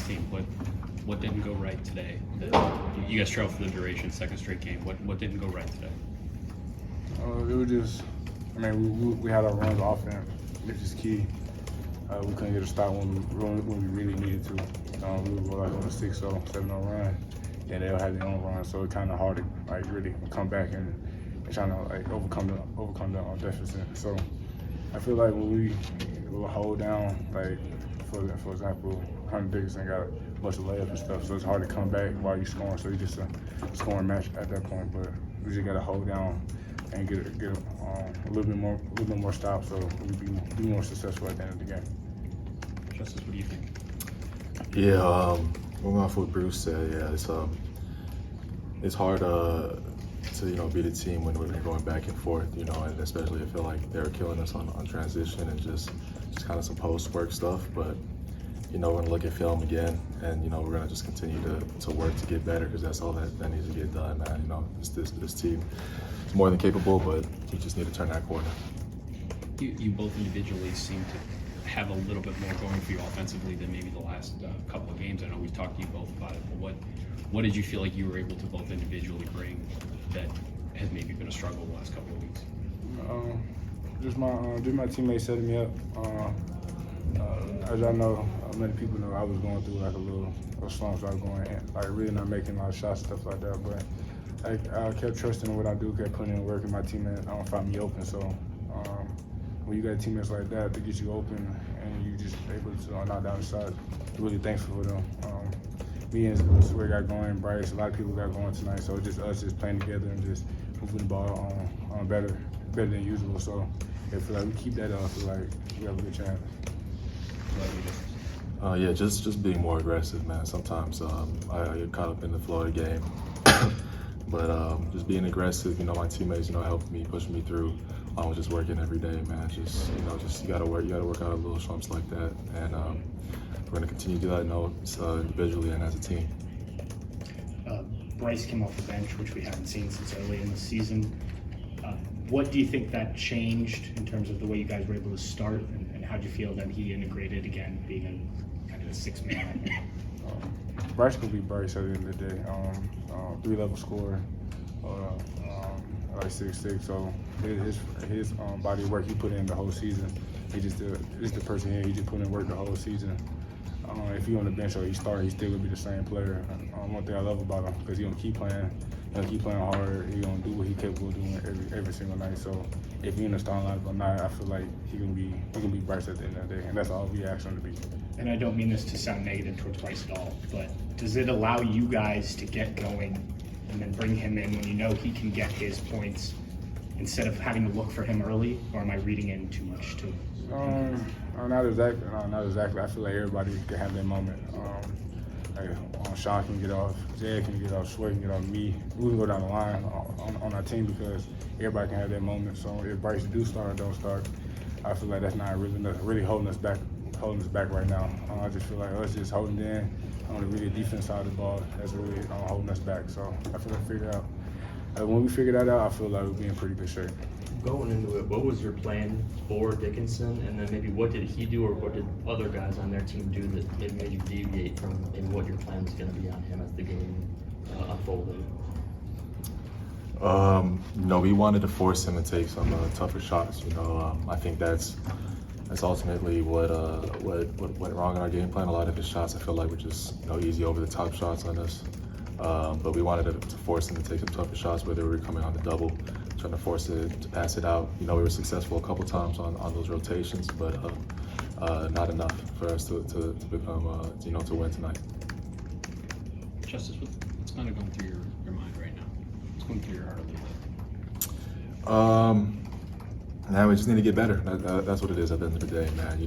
team. What didn't go right today? You guys trailed for the duration, second straight game. What didn't go right today? It was just, we had our runs offense, which is key. We couldn't get a stop when we really needed to. We would go like on a 6-0, 7-0 run, and they'll have their own run. So it's kind of hard to really come back and trying to overcome the deficit. So I feel like when we will hold down, for example, Hunter Dickinson got a bunch of layups and stuff, so it's hard to come back while you're scoring. So you just a scoring match at that point. But we just got to hold down and get a little bit more stops, so we be more successful at the end of the game. Justice, what do you think? Yeah, going off what Bruce said, yeah, it's hard to beat a team when we're going back and forth, and especially I feel like they were killing us on transition and just kind of some post work stuff. But we're gonna look at film again, and we're gonna just continue to work to get better, because that's all that needs to get done, man. This team is more than capable, but we just need to turn that corner. You both individually seem to have a little bit more going for you offensively than maybe the last couple of games. I know we've talked to you both about it, but what did you feel like you were able to both individually bring that has maybe been a struggle the last couple of weeks? Just my teammates setting me up. As y'all know, many people know I was going through a little slumps. I was going really not making a lot of shots, stuff like that. But I kept trusting in what I do, kept putting in work, and my teammates find me open. So when you got teammates like that to get you open and you just able to knock down the shot, really thankful for them. Me and Swear got going, Bryce, a lot of people got going tonight. So just us just playing together and just moving the ball on better than usual. So if we keep that up, I feel like we have a good chance. Yeah, just being more aggressive, man. Sometimes I get caught up in the flow of the game, but just being aggressive. My teammates, helped me, push me through. I was just working every day, man. Just you gotta work out little slumps like that, and we're gonna continue to do that, individually and as a team. Bryce came off the bench, which we haven't seen since early in the season. What do you think that changed in terms of the way you guys were able to start, and how do you feel that he integrated again, being kind of a sixth man? Bryce could be Bryce at the end of the day. 3-level scorer, 6'6". So his body of work he put in the whole season. He just the person here. He just put in work the whole season. If he's on the bench or he start, he's still gonna be the same player. One thing I love about him, because he's gonna keep playing. He's gonna keep playing hard. He's gonna do what he's capable of doing every single night. So if he's in the starting lineup or not, I feel like he's gonna be Bryce at the end of the day, and that's all we ask him to be. And I don't mean this to sound negative towards Bryce at all, but does it allow you guys to get going and then bring him in when you know he can get his points instead of having to look for him early, or am I reading in too much to it? Not exactly. I feel like everybody can have their moment. Sean can get off, Jay can get off, Sway can get off, me. We can go down the line on our team, because everybody can have their moment. So if Bryce do start or don't start, I feel like that's not really holding us back right now. I just feel like us just holding in on the really defense side of the ball that's really holding us back. So I feel like when we figure that out, I feel like we'll be in pretty good shape. Going into it, what was your plan for Dickinson, and then maybe what did he do, or what did other guys on their team do that maybe made you deviate from maybe what your plan was going to be on him as the game unfolded? We wanted to force him to take some tougher shots. I think that's ultimately what went wrong in our game plan. A lot of his shots, I feel like, were just easy over the top shots on us. But we wanted to force him to take some tougher shots, whether we were coming on the double, trying to force it to pass it out. We were successful a couple times on those rotations, but not enough for us to become to win tonight. Justice, what's kind of going through your mind right now? What's going through your heart a little bit? Man, we just need to get better. That's what it is at the end of the day, man.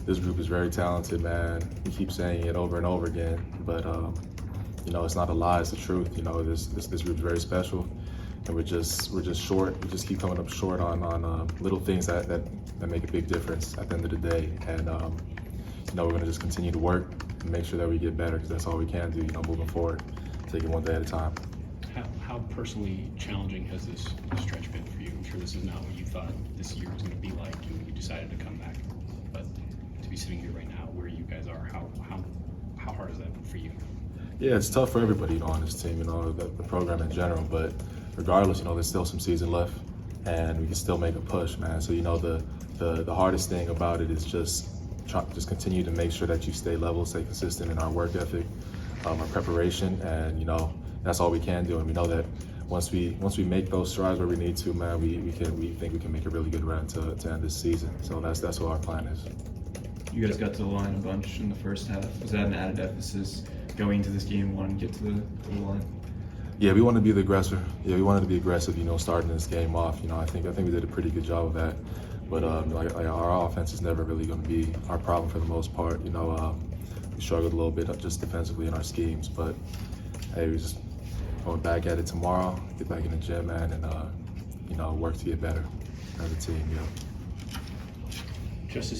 This group is very talented, man. We keep saying it over and over again, but it's not a lie, it's the truth. This group's very special, and we're just short. We just keep coming up short on little things that make a big difference at the end of the day. And we're gonna just continue to work and make sure that we get better, because that's all we can do. moving forward, take it one day at a time. How personally challenging has this stretch been for you? I'm sure this is not what you thought this year was going to be like when you decided to come back. But to be sitting here right now, where you guys are, how How hard is that for you? Yeah, it's tough for everybody, on this team, the program in general. But regardless, there's still some season left, and we can still make a push, man. So, the hardest thing about it is just continue to make sure that you stay level, stay consistent in our work ethic, our preparation, and that's all we can do. And we know that once we make those strides where we need to, man, we think we can make a really good run to end this season. So that's what our plan is. You guys got to the line a bunch in the first half. Was that an added emphasis going into this game, wanting to get to the line? Yeah, we want to be the aggressor. Yeah, we wanted to be aggressive, starting this game off. I think we did a pretty good job of that. But our offense is never really going to be our problem for the most part. We struggled a little bit just defensively in our schemes. But hey, we just going back at it tomorrow, get back in the gym, man, and work to get better as a team. Yeah. Just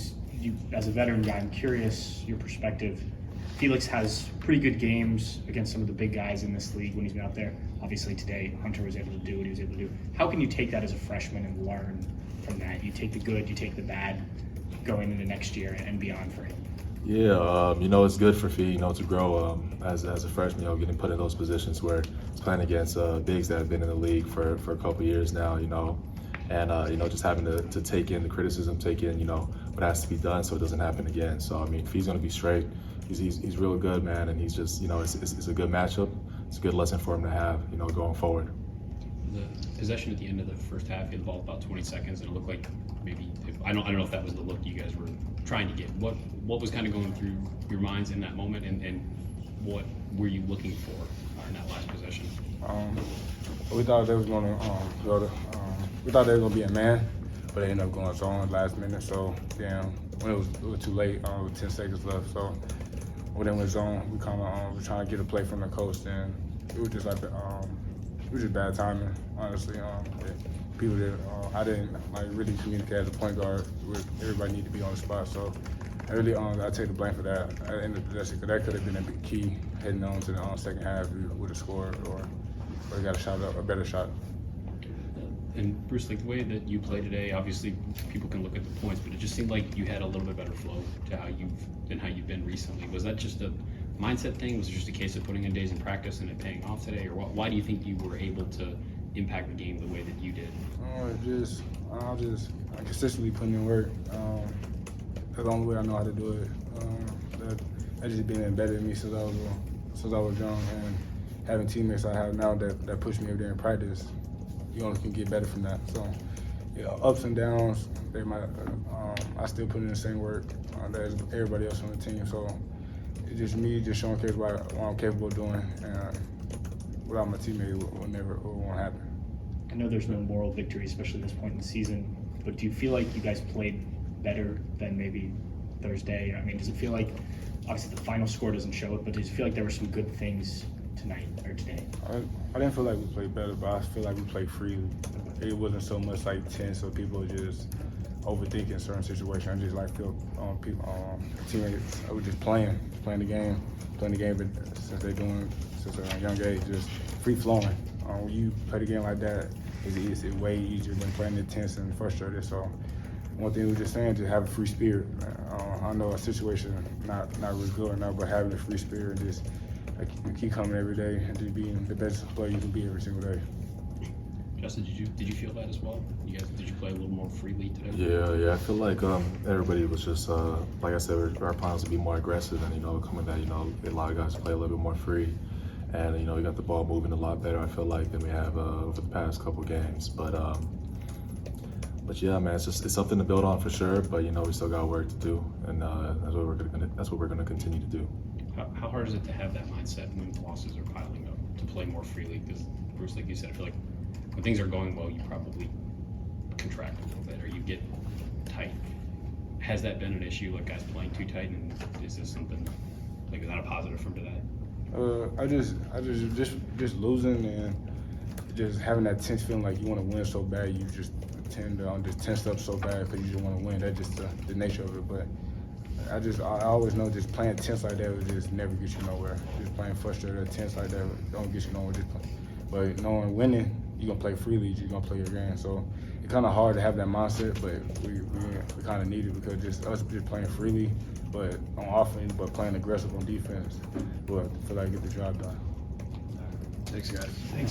as a veteran guy, I'm curious your perspective. Felix has pretty good games against some of the big guys in this league when he's been out there. Obviously today, Hunter was able to do what he was able to do. How can you take that as a freshman and learn from that? You take the good, you take the bad going into next year and beyond for him. Yeah, it's good for Fee, to grow as a freshman, getting put in those positions where he's playing against bigs that have been in the league for a couple of years now, and just having to take in the criticism, take in, what has to be done so it doesn't happen again. So, Fee's going to be straight. He's real good, man, and he's just, it's a good matchup. It's a good lesson for him to have, going forward. The possession at the end of the first half, you had the ball about 20 seconds, and it looked like maybe I don't know if that was the look you guys were trying to get. What was kind of going through your minds in that moment, and what were you looking for in that last possession? We thought they was going to we thought they were going to be a man, but they ended up going zone last minute. So when it was too late, with 10 seconds left. So when they went zone, we kind of were trying to get a play from the coach, and it was just like it was just bad timing, honestly. People did. I didn't really communicate as a point guard. Everybody needed to be on the spot. So I really I take the blame for that. At the end of the possession, because that could have been a big key heading on to the second half. We would have scored or got a better shot. And Bruce, like the way that you play today, obviously people can look at the points, but it just seemed like you had a little bit better flow to how you've been recently. Was that just a mindset thing? Was it just a case of putting in days in practice and it paying off today, or why do you think you were able to impact the game the way that you did? I consistently putting in work. That's the only way I know how to do it. That just been embedded in me since I was young, and having teammates I have now that push me every day in practice, you only can get better from that. So, ups and downs, I still put in the same work as everybody else on the team. So it's just me showing kids what I'm capable of doing, and without my teammate, it won't happen. I know there's no moral victory, especially at this point in the season, but do you feel like you guys played better than maybe Thursday? Does it feel like, obviously the final score doesn't show it, but does it feel like there were some good things tonight or today? I didn't feel like we played better, but I feel like we played freely. It wasn't so much tense, so people were just overthinking certain situations. I just feel teammates. I was just playing the game, but since a young age, just free flowing. When you play the game like that, it's way easier than playing it tense and frustrated. So one thing we were just saying, just have a free spirit. I know a situation not really good right now, but having a free spirit and just keep coming every day and just being the best player you can be every single day. Justin, did you feel that as well? Did you play a little more freely today? Yeah. I feel like everybody was just like I said, our plan was to be more aggressive, and coming that a lot of guys play a little bit more free, and we got the ball moving a lot better. I feel like than we have over the past couple games, but yeah, man, it's something to build on for sure. But we still got work to do, and that's what we're gonna continue to do. How hard is it to have that mindset when the losses are piling up, to play more freely? Because Bruce, like you said, I feel like when things are going well, you probably contract a little bit or you get tight. Has that been an issue, like guys playing too tight, and is this something like, is that a positive from today? I just losing and just having that tense feeling like you want to win so bad, you just tend to just tense up so bad because you just want to win. That's just the nature of it. But I always know just playing tense like that would just never get you nowhere. Just playing frustrated or tense like that don't get you nowhere. But knowing winning, you're gonna play freely. You're gonna play your game. So it's kind of hard to have that mindset, but we kind of need it because just us just playing freely, but on offense, but playing aggressive on defense, but feel like get the job done. Thanks, guys.